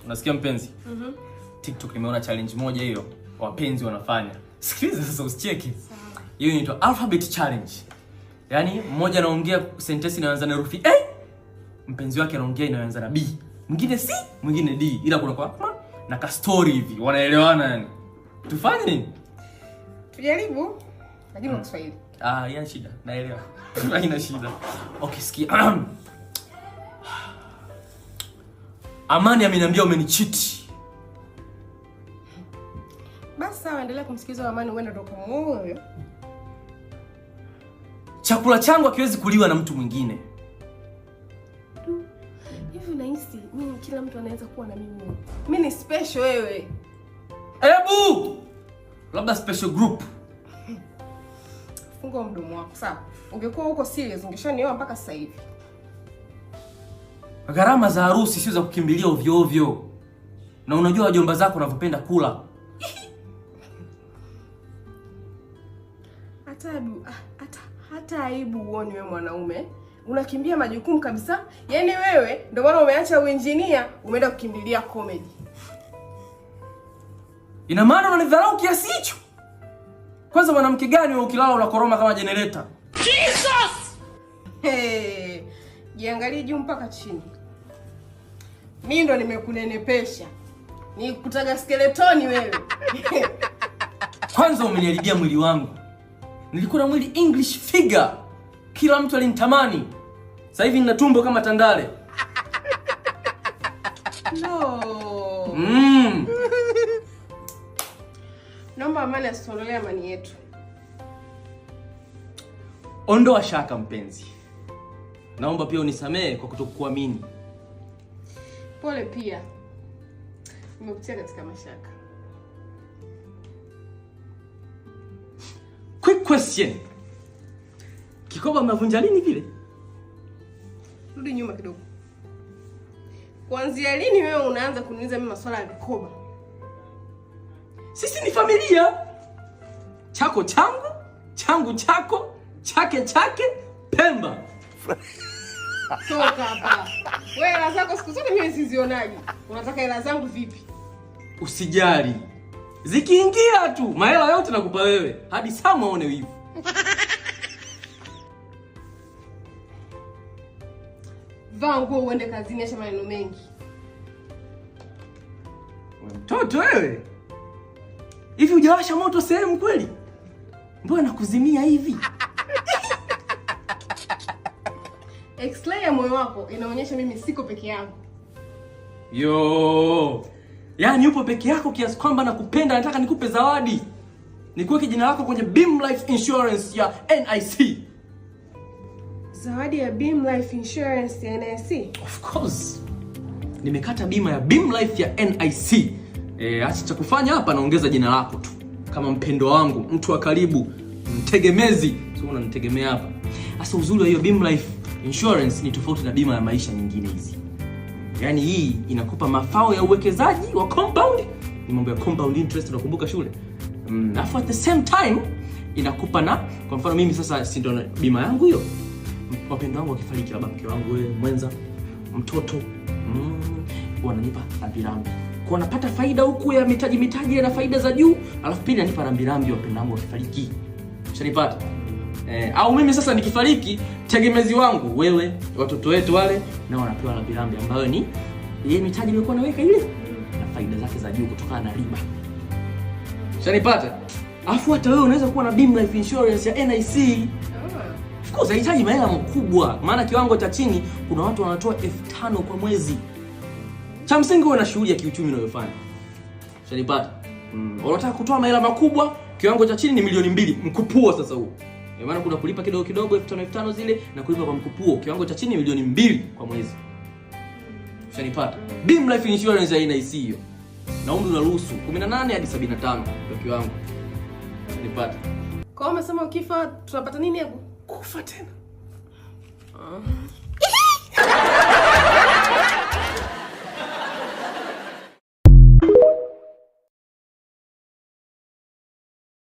Unasikia mpenzi? TikTok nimeona challenge moja hiyo wapenzi wanafanya. Sikiliza sasa usicheke. Hiyo inaitwa alphabet challenge. Yaani mmoja anaongea sentence inaanza na herufi A, mpenzi wake anaongea inaanza na B. Mwingine C, mwingine D. Ila kuna kwa na ka story hivi. Wanaelewana yani. Tufanye nini? Tujaribu. Lakini kwa Kiswahili. Yana shida. Naelewa. Haina shida. Okay, sikia. Amani ameniambia umenicheat. Basi sawa, endelea kumsikiliza Amani, uende ndo kumuoyo. Chakula changu hakiwezi kuliwa na mtu mwingine. Hivi unahisi mimi kila mtu anaweza kuwa na mimi? Mimi ni special wewe. Ebu! Labda special group. Funga mdomo wako, sawa? Ungekuwa huko serious ungeshanioa mpaka sasa hivi. Gharama za harusi sio za kukimbilia ovyo ovyo. Na unajua wajomba zako wanavyopenda kula. Hata aibu uone wewe mwanaume. Unakimbia majukumu kabisa. Yaani wewe ndio maana umeacha uengineer, umeenda kukimbilia comedy. Ina maana unanidharau kiasi hicho? Kwanza mwanamke gani wewe ukilala unakoroma kama generator? Jesus! Jiangalie juu mpaka chini. Mimi ndo nimekunenepesha. Nikutaga skeletoni wewe. Kwanza umeniharibia mwili wangu. Nilikuwa na mwili English figure. Kila mtu alinitamani. Sasa hivi nina tumbo kama tandale. No. Naomba Amani asituondolee amani yetu. Ondoa shaka mpenzi. Naomba pia unisamehe kwa kutokuamini. Pole pia. Nimekutia katika mashaka. Quick question. Kikoba mnavunja lini vile? Rudi nyuma kidogo. Kuanzia lini wewe unaanza kuniuliza mimi masuala ya vikoba? Sisi ni familia. Chako changu, changu chako, chake chake, Pemba. Toka hapa. Wewe hela zako siku zote mimi sizionaje. Unataka hela zangu vipi? Usijali. Zikiingia tu, mahela yote nakupa wewe. Hadi Samu aone wivu. Vaa nguo uende kazini, acha maneno mengi. Mtoto wewe. Hivi hujawasha moto sehemu kweli? Mbona nakuzimia hivi? X-ray ya moyo wako inaonyesha mimi siko peke yangu. Yo. Yaani upo peke yako kiasi kwamba nakupenda, nataka nikupe zawadi. Nikuweke jina lako kwenye Beam Life Insurance ya NIC. Zawadi ya Beam Life Insurance ya NIC? Of course. Nimekata bima ya Beam Life ya NIC. Acha cha kufanya hapa naongeza jina lako tu. Kama mpendo wangu, mtu wa karibu, mtegemezi. Sio unanitegemea hapa. Sasa uzuri wa hiyo Beam Life Insurance ni tofauti na bima ya maisha nyingine hizi. Yaani hii inakupa mafao ya uwekezaji wa compound. Ni mambo ya compound interest unakumbuka shule. Alafu at the same time inakupa na kwa mfano mimi sasa si ndo bima yangu hiyo. Wapendwa wangu wakifariki, labda mke wangu wewe, mwenza, mtoto, wananipa rambirambi. Kwa napata faida huku ya mitaji na faida za juu, alafu pili ananipa rambirambi wapendwa wangu wakifariki. Ushanipata? Au mimi sasa nikifariki, tegemezi wangu wewe, watoto wetu wale na wanapewa rambirambi ambayo ni yeye mitaji nilikuwa naweka ile na faida zake za juu kutokana na riba. Ushanipata? Alafu hata wewe unaweza kuwa na Beam Life Insurance ya NIC. Of course unahitaji mahela makubwa, maana kiwango cha chini kuna watu wanatoa 5,000 kwa mwezi. Cha msingi uwe na shughuli ya kiuchumi unayofanya. Ushanipata? Unataka kutoa mahela makubwa, kiwango cha chini ni milioni 2, mkupuo sasa huo. Maana kuna kulipa kidogo kidogo 5,000 zile na kulipa kwa mkupuo, kiwango cha chini milioni 2 kwa mwezi. Ushanipata? Beam Life Insurance ya NIC hiyo. Na umri unaruhusu 18 hadi 75 ndio kiwango. Ushanipata? Kwa hiyo umesema ukifa tunapata nini hapo? Kufa tena.